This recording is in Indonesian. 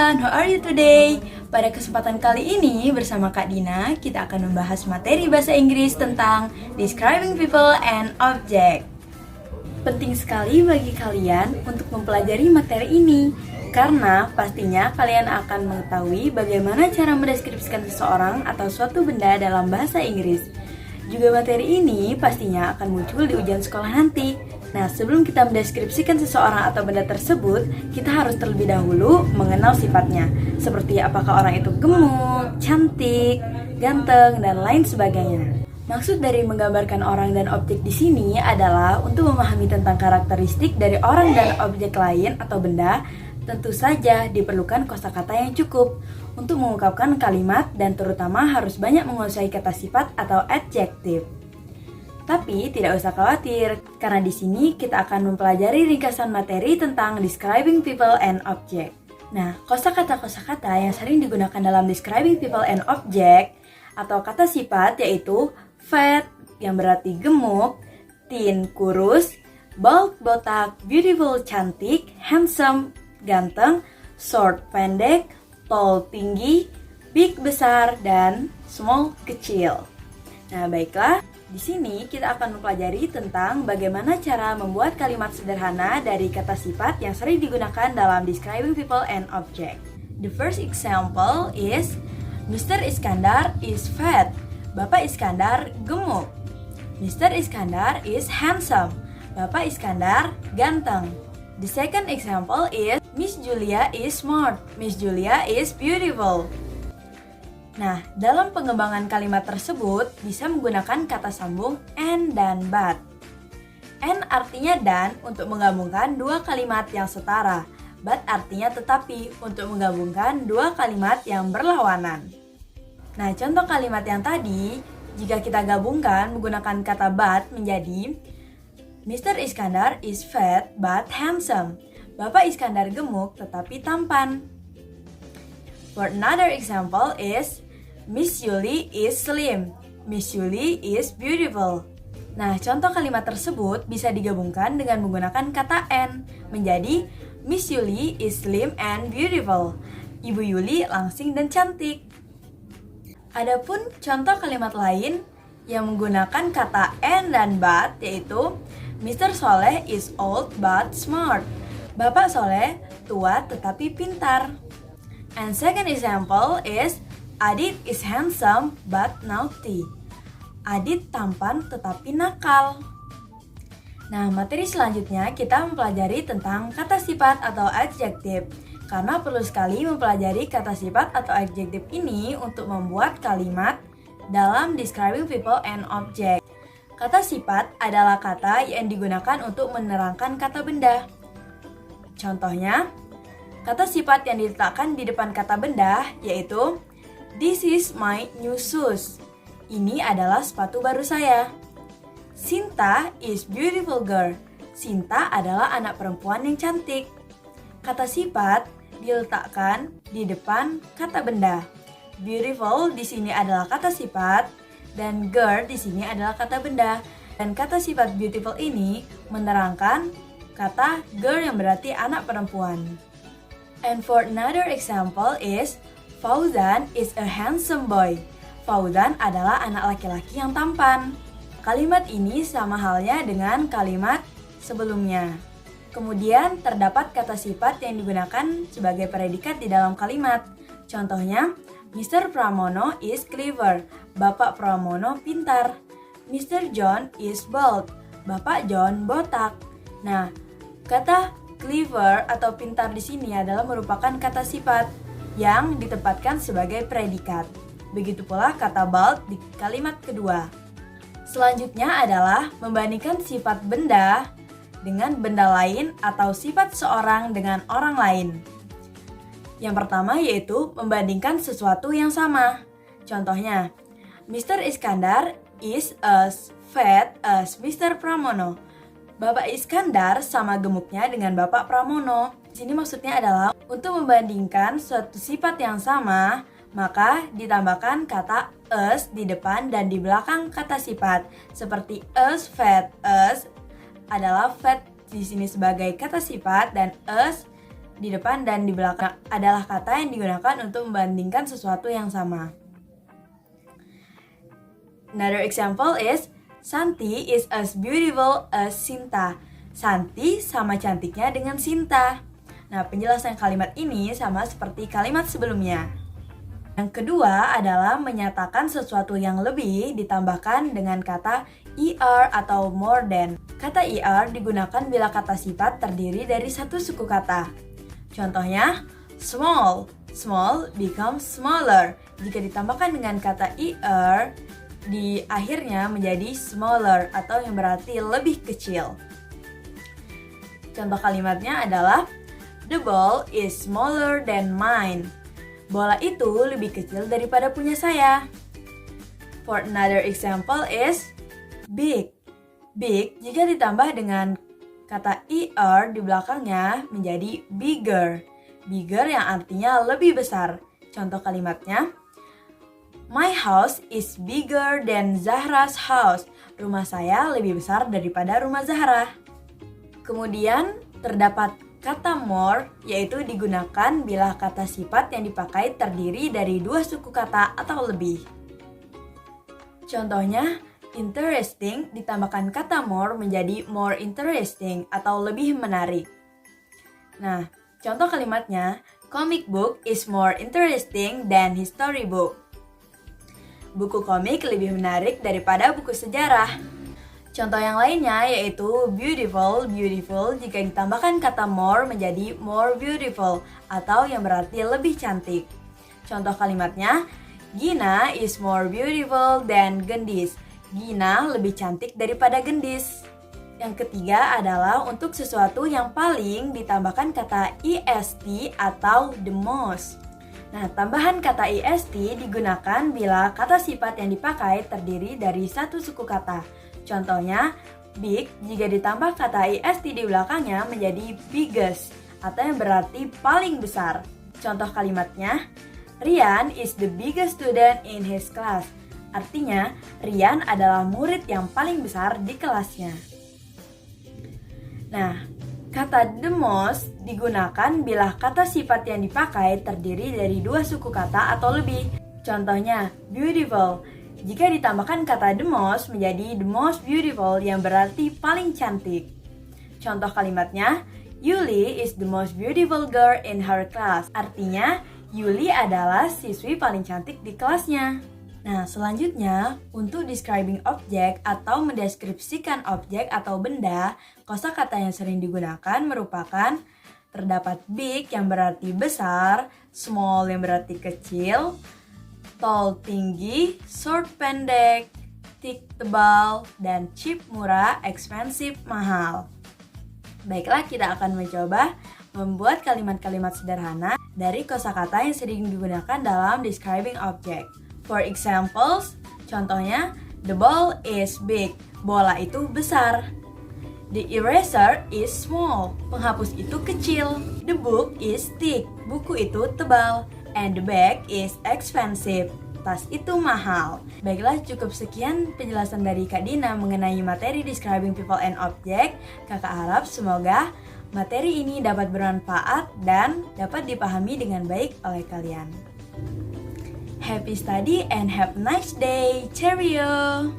everyone, how are you today? Pada kesempatan kali ini bersama Kak Dina, kita akan membahas materi bahasa Inggris tentang describing people and object. Penting sekali bagi kalian untuk mempelajari materi ini, karena pastinya kalian akan mengetahui bagaimana cara mendeskripsikan seseorang atau suatu benda dalam bahasa Inggris. Juga materi ini pastinya akan muncul di ujian sekolah nanti. Nah, sebelum kita mendeskripsikan seseorang atau benda tersebut, kita harus terlebih dahulu mengenal sifatnya, seperti apakah orang itu gemuk, cantik, ganteng, dan lain sebagainya. Maksud dari menggambarkan orang dan objek di sini adalah untuk memahami tentang karakteristik dari orang dan objek lain atau benda. Tentu saja diperlukan kosakata yang cukup untuk mengungkapkan kalimat dan terutama harus banyak menguasai kata sifat atau adjektif. Tapi tidak usah khawatir, karena di sini kita akan mempelajari ringkasan materi tentang describing people and object. Nah, kosakata-kosakata yang sering digunakan dalam describing people and object atau kata sifat yaitu fat yang berarti gemuk, thin kurus, bald botak, beautiful cantik, handsome ganteng, short pendek, tall tinggi, big besar, dan small kecil. Nah, baiklah. Di sini kita akan mempelajari tentang bagaimana cara membuat kalimat sederhana dari kata sifat yang sering digunakan dalam describing people and object. The first example is Mr. Iskandar is fat. Bapak Iskandar gemuk. Mr. Iskandar is handsome. Bapak Iskandar ganteng. The second example is Miss Julia is smart. Miss Julia is beautiful. Nah, dalam pengembangan kalimat tersebut bisa menggunakan kata sambung and dan but. And artinya dan untuk menggabungkan dua kalimat yang setara. But artinya tetapi untuk menggabungkan dua kalimat yang berlawanan. Nah, contoh kalimat yang tadi, jika kita gabungkan menggunakan kata but menjadi Mr. Iskandar is fat but handsome. Bapak Iskandar gemuk tetapi tampan. For another example is Miss Yuli is slim. Miss Yuli is beautiful. Nah, contoh kalimat tersebut bisa digabungkan dengan menggunakan kata and menjadi Miss Yuli is slim and beautiful. Ibu Yuli langsing dan cantik. Adapun contoh kalimat lain yang menggunakan kata and dan but yaitu Mr. Soleh is old but smart. Bapak Soleh tua tetapi pintar. And second example is Adit is handsome but naughty. Adit tampan tetapi nakal. Nah, materi selanjutnya kita mempelajari tentang kata sifat atau adjektif. Karena perlu sekali mempelajari kata sifat atau adjektif ini untuk membuat kalimat dalam describing people and object. Kata sifat adalah kata yang digunakan untuk menerangkan kata benda. Contohnya, kata sifat yang diletakkan di depan kata benda yaitu This is my new shoes. Ini adalah sepatu baru saya. Sinta is beautiful girl. Sinta adalah anak perempuan yang cantik. Kata sifat diletakkan di depan kata benda. Beautiful di sini adalah kata sifat dan girl di sini adalah kata benda. Dan kata sifat beautiful ini menerangkan kata girl yang berarti anak perempuan. And for another example is Fauzan is a handsome boy. Fauzan adalah anak laki-laki yang tampan. Kalimat ini sama halnya dengan kalimat sebelumnya. Kemudian terdapat kata sifat yang digunakan sebagai predikat di dalam kalimat. Contohnya, Mr. Pramono is clever. Bapak Pramono pintar. Mr. John is bald. Bapak John botak. Nah, kata clever atau pintar di sini adalah merupakan kata sifat yang ditempatkan sebagai predikat. Begitu pula kata bald di kalimat kedua. Selanjutnya adalah membandingkan sifat benda dengan benda lain atau sifat seorang dengan orang lain. Yang pertama yaitu membandingkan sesuatu yang sama. Contohnya, Mr. Iskandar is as fat as Mr. Pramono. Bapak Iskandar sama gemuknya dengan Bapak Pramono. Di sini maksudnya adalah untuk membandingkan suatu sifat yang sama, maka ditambahkan kata as di depan dan di belakang kata sifat. Seperti as fat, as adalah fat di sini sebagai kata sifat dan as di depan dan di belakang adalah kata yang digunakan untuk membandingkan sesuatu yang sama. Another example is Santi is as beautiful as Sinta. Santi sama cantiknya dengan Sinta. Nah, penjelasan kalimat ini sama seperti kalimat sebelumnya. Yang kedua adalah menyatakan sesuatu yang lebih ditambahkan dengan kata er atau more than. Kata er digunakan bila kata sifat terdiri dari satu suku kata. Contohnya, small. Small becomes smaller. Jika ditambahkan dengan kata er, di akhirnya menjadi smaller atau yang berarti lebih kecil. Contoh kalimatnya adalah, the ball is smaller than mine. Bola itu lebih kecil daripada punya saya. For another example is big. Big jika ditambah dengan kata er di belakangnya menjadi bigger. Bigger yang artinya lebih besar. Contoh kalimatnya, my house is bigger than Zahra's house. Rumah saya lebih besar daripada rumah Zahra. Kemudian terdapat kata more, yaitu digunakan bila kata sifat yang dipakai terdiri dari dua suku kata atau lebih. Contohnya, interesting ditambahkan kata more menjadi more interesting atau lebih menarik. Nah, contoh kalimatnya, comic book is more interesting than history book. Buku komik lebih menarik daripada buku sejarah. Contoh yang lainnya yaitu beautiful, beautiful jika ditambahkan kata more menjadi more beautiful atau yang berarti lebih cantik. Contoh kalimatnya, Gina is more beautiful than Gendis. Gina lebih cantik daripada Gendis. Yang ketiga adalah untuk sesuatu yang paling ditambahkan kata est atau the most. Nah, tambahan kata est digunakan bila kata sifat yang dipakai terdiri dari satu suku kata. Contohnya, big jika ditambah kata est di belakangnya menjadi biggest atau yang berarti paling besar. Contoh kalimatnya, Rian is the biggest student in his class. Artinya, Rian adalah murid yang paling besar di kelasnya. Nah, kata the most digunakan bila kata sifat yang dipakai terdiri dari dua suku kata atau lebih. Contohnya, beautiful. Jika ditambahkan kata the most menjadi the most beautiful yang berarti paling cantik. Contoh kalimatnya, Yuli is the most beautiful girl in her class. Artinya, Yuli adalah siswi paling cantik di kelasnya. Nah, selanjutnya, untuk describing object atau mendeskripsikan objek atau benda, kosakata yang sering digunakan merupakan terdapat big yang berarti besar, small yang berarti kecil, tall tinggi, short pendek, thick tebal, dan cheap murah, expensive mahal. Baiklah, kita akan mencoba membuat kalimat-kalimat sederhana dari kosakata yang sering digunakan dalam describing object. For examples, contohnya, the ball is big, bola itu besar. The eraser is small, penghapus itu kecil. The book is thick, buku itu tebal. And the bag is expensive, tas itu mahal. Baiklah, cukup sekian penjelasan dari Kak Dina mengenai materi describing people and object. Kakak harap semoga materi ini dapat bermanfaat dan dapat dipahami dengan baik oleh kalian. Happy study and have a nice day. Cheerio!